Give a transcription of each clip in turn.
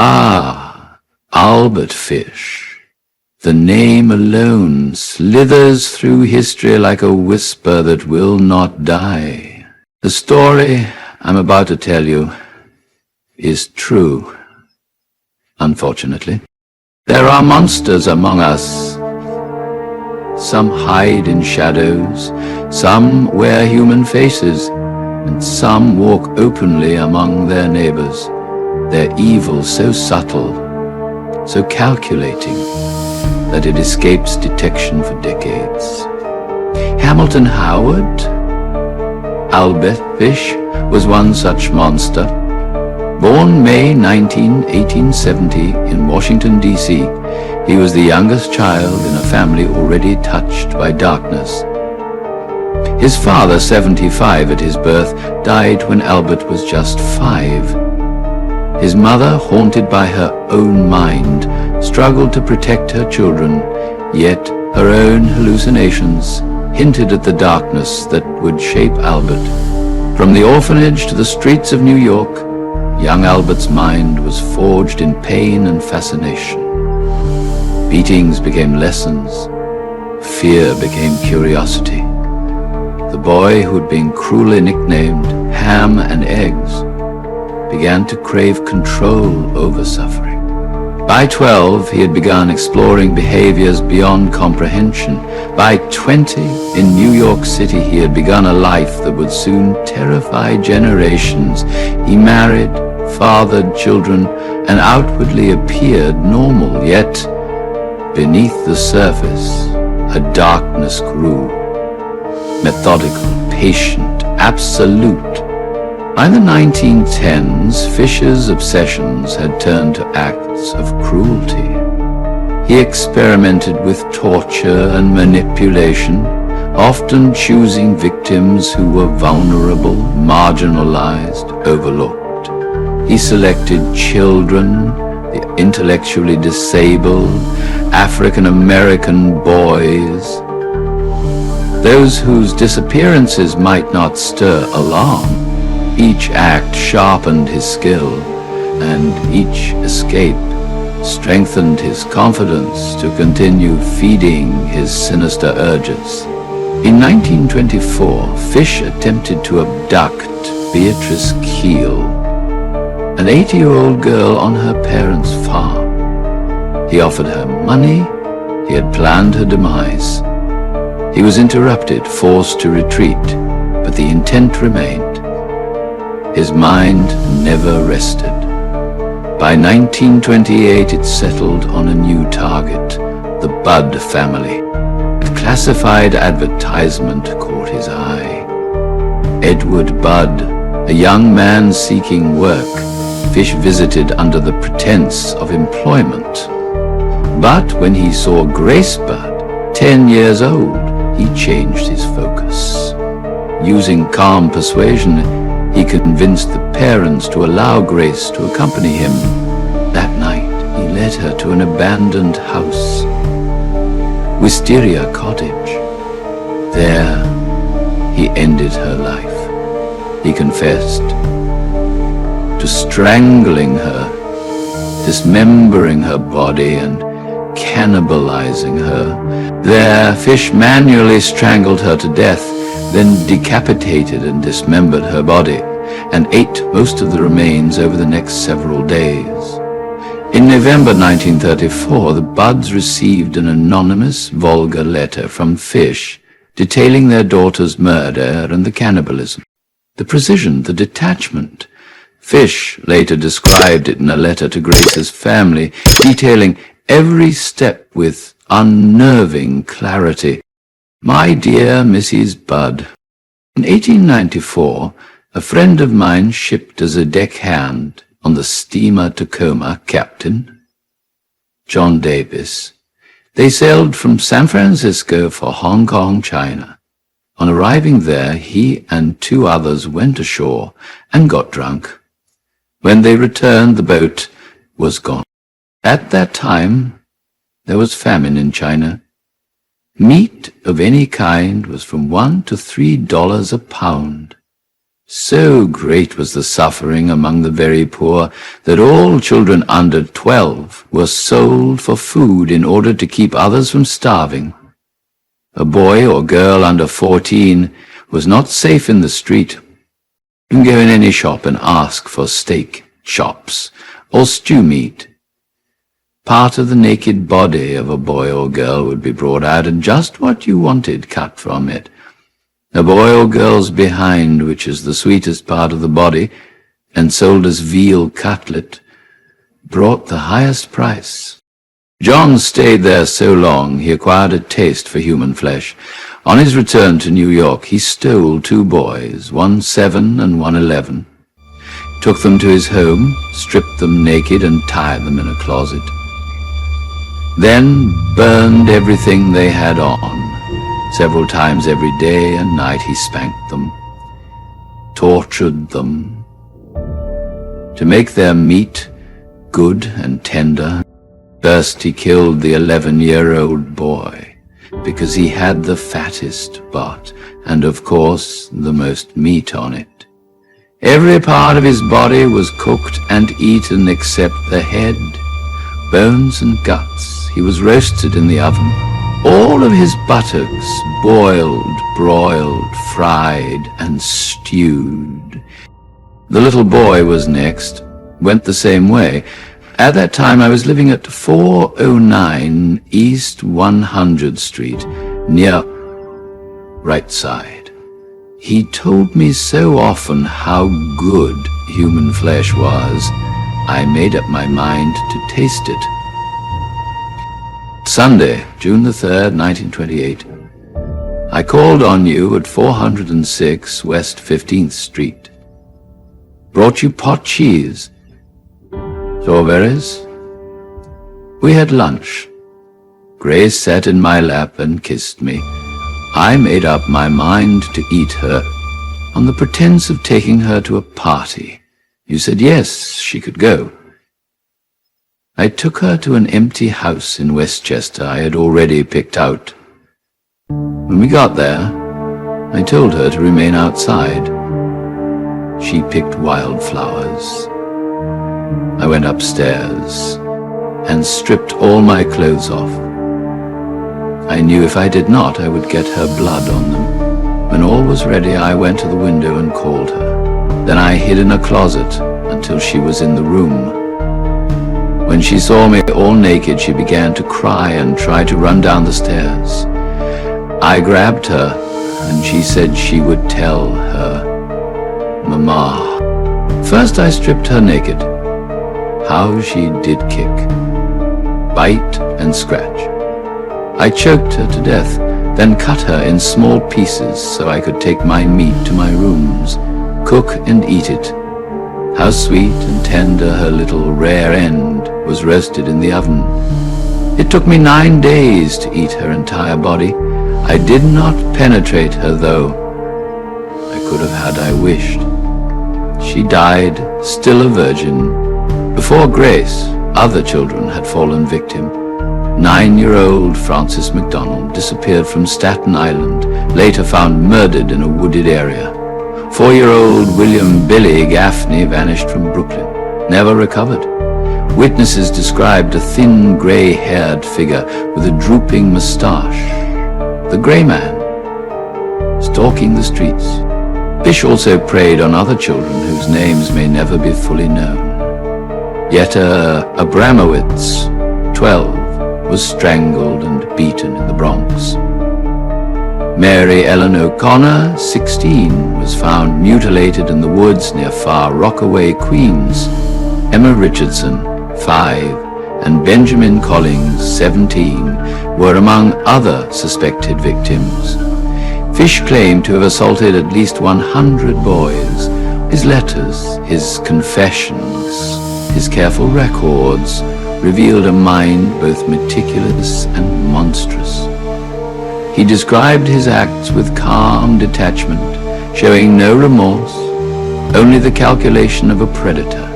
Ah, Albert Fish. The name alone slithers through history like a whisper that will not die. The story I'm about to tell you is true, unfortunately. There are monsters among us. Some hide in shadows, some wear human faces, and some walk openly among their neighbors. Their evil so subtle, so calculating, that it escapes detection for decades. Hamilton Howard, Albert Fish, was one such monster. Born May 19, 1870 in Washington, D.C., he was the youngest child in a family already touched by darkness. His father, 75 at his birth, died when Albert was just 5. His mother, haunted by her own mind, struggled to protect her children, yet her own hallucinations hinted at the darkness that would shape Albert. From the orphanage to the streets of New York, young Albert's mind was forged in pain and fascination. Beatings became lessons. Fear became curiosity. The boy who had been cruelly nicknamed Ham and Eggs began to crave control over suffering. By 12, he had begun exploring behaviors beyond comprehension. By 20, in New York City, he had begun a life that would soon terrify generations. He married, fathered children, and outwardly appeared normal, yet beneath the surface, a darkness grew. Methodical, patient, absolute. By the 1910s, Fish's obsessions had turned to acts of cruelty. He experimented with torture and manipulation, often choosing victims who were vulnerable, marginalized, overlooked. He selected children, the intellectually disabled, African-American boys, those whose disappearances might not stir alarm. Each act sharpened his skill, and each escape strengthened his confidence to continue feeding his sinister urges. In 1924, Fish attempted to abduct Beatrice Keel, an 80-year-old girl on her parents' farm. He offered her money. He had planned her demise. He was interrupted, forced to retreat, but the intent remained. His mind never rested. By 1928, it settled on a new target, the Budd family. A classified advertisement caught his eye. Edward Budd, a young man seeking work, Fish visited under the pretense of employment. But when he saw Grace Budd, 10 years old, he changed his focus. Using calm persuasion, he convinced the parents to allow Grace to accompany him. That night, he led her to an abandoned house, Wisteria Cottage. There, he ended her life. He confessed to strangling her, dismembering her body, and cannibalizing her. There, Fish manually strangled her to death, then decapitated and dismembered her body, and ate most of the remains over the next several days. In November 1934, the Budds received an anonymous, vulgar letter from Fish detailing their daughter's murder and the cannibalism. The precision, the detachment. Fish later described it in a letter to Grace's family, detailing every step with unnerving clarity. My dear Mrs. Budd, in 1894, a friend of mine shipped as a deckhand on the steamer Tacoma, Captain John Davis. They sailed from San Francisco for Hong Kong, China. On arriving there, he and 2 others went ashore and got drunk. When they returned, the boat was gone. At that time, there was famine in China. Meat of any kind was from $1 to $3 a pound. So great was the suffering among the very poor that all children under 12 were sold for food in order to keep others from starving. A boy or girl under 14 was not safe in the street. You can go in any shop and ask for steak, chops, or stew meat. Part of the naked body of a boy or girl would be brought out and just what you wanted cut from it. A boy or girl's behind, which is the sweetest part of the body, and sold as veal cutlet, brought the highest price. John stayed there so long he acquired a taste for human flesh. On his return to New York, he stole 2 boys, one 7 and one 11, took them to his home, stripped them naked and tied them in a closet, then burned everything they had on. Several times every day and night he spanked them, tortured them, to make their meat good and tender. First he killed the 11-year-old boy, because he had the fattest butt, and of course the most meat on it. Every part of his body was cooked and eaten except the head, bones and guts. He was roasted in the oven. All of his buttocks boiled, broiled, fried, and stewed. The little boy was next, went the same way. At that time I was living at 409 East 100th Street, near right side. He told me so often how good human flesh was, I made up my mind to taste it. Sunday, June the 3rd, 1928. I called on you at 406 West 15th Street. Brought you pot cheese, strawberries. We had lunch. Grace sat in my lap and kissed me. I made up my mind to eat her on the pretense of taking her to a party. You said yes, she could go. I took her to an empty house in Westchester I had already picked out. When we got there, I told her to remain outside. She picked wildflowers. I went upstairs and stripped all my clothes off. I knew if I did not, I would get her blood on them. When all was ready, I went to the window and called her. Then I hid in a closet until she was in the room. When she saw me all naked, she began to cry and try to run down the stairs. I grabbed her, and she said she would tell her Mama. First I stripped her naked. How she did kick, bite and scratch. I choked her to death, then cut her in small pieces so I could take my meat to my rooms, cook and eat it. How sweet and tender her little rare end was roasted in the oven. It took me 9 days to eat her entire body. I did not penetrate her, though. I could have had I wished. She died, still a virgin. Before Grace, other children had fallen victim. 9-year-old Frances McDonald disappeared from Staten Island, later found murdered in a wooded area. 4-year-old William Billy Gaffney vanished from Brooklyn, never recovered. Witnesses described a thin, gray-haired figure with a drooping mustache. The Gray Man, stalking the streets. Fish also preyed on other children whose names may never be fully known. Yetta Abramowitz, 12, was strangled and beaten in the Bronx. Mary Ellen O'Connor, 16, was found mutilated in the woods near Far Rockaway, Queens. Emma Richardson, 5, and Benjamin Collins, 17, were among other suspected victims. Fish claimed to have assaulted at least 100 boys. His letters, his confessions, his careful records revealed a mind both meticulous and monstrous. He described his acts with calm detachment, showing no remorse, only the calculation of a predator.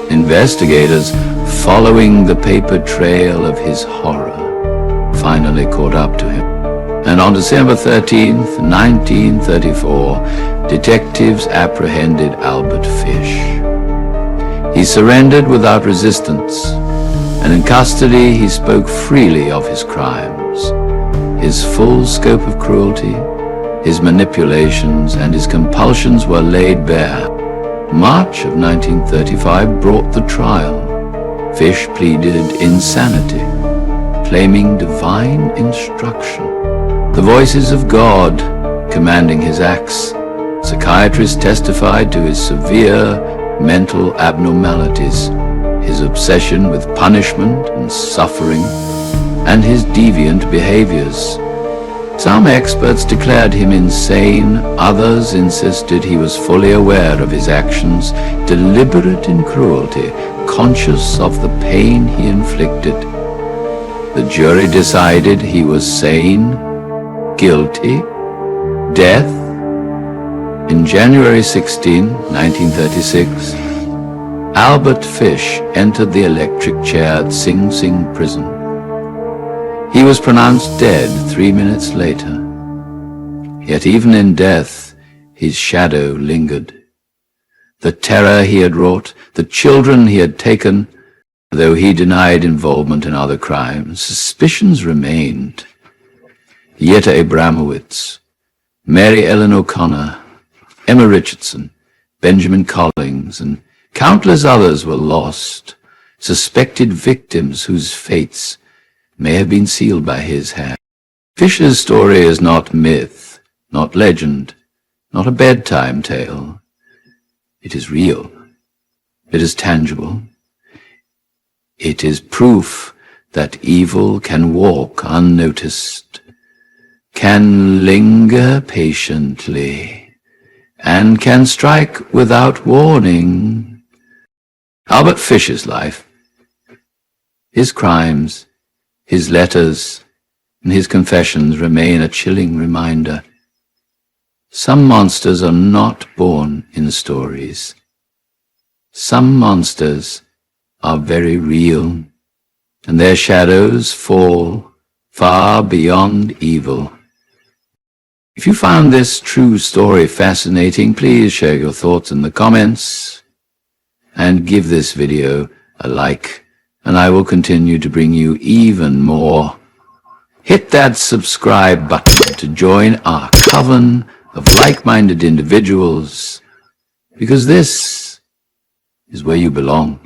Investigators, following the paper trail of his horror, finally caught up to him. and on December 13th, 1934, detectives apprehended Albert Fish. He surrendered without resistance, and in custody he spoke freely of his crimes, his full scope of cruelty, his manipulations, and his compulsions were laid bare. March of 1935 brought the trial. Fish pleaded insanity, claiming divine instruction. The voices of God commanding his acts. Psychiatrists testified to his severe mental abnormalities, his obsession with punishment and suffering, and his deviant behaviors. Some experts declared him insane, others insisted he was fully aware of his actions, deliberate in cruelty, conscious of the pain he inflicted. The jury decided he was sane, guilty, death. In January 16, 1936, Albert Fish entered the electric chair at Sing Sing prison. He was pronounced dead 3 minutes later. Yet even in death, his shadow lingered. The terror he had wrought, the children he had taken, though he denied involvement in other crimes, suspicions remained. Yetta Abramowitz, Mary Ellen O'Connor, Emma Richardson, Benjamin Collins, and countless others were lost, suspected victims whose fates may have been sealed by his hand. Fish's story is not myth, not legend, not a bedtime tale. It is real. It is tangible. It is proof that evil can walk unnoticed, can linger patiently, and can strike without warning. Albert Fish's life, his crimes, his letters, and his confessions remain a chilling reminder. Some monsters are not born in stories. Some monsters are very real, and their shadows fall far beyond evil. If you found this true story fascinating, please share your thoughts in the comments and give this video a like, and I will continue to bring you even more. Hit that subscribe button to join our coven of like-minded individuals, because this is where you belong.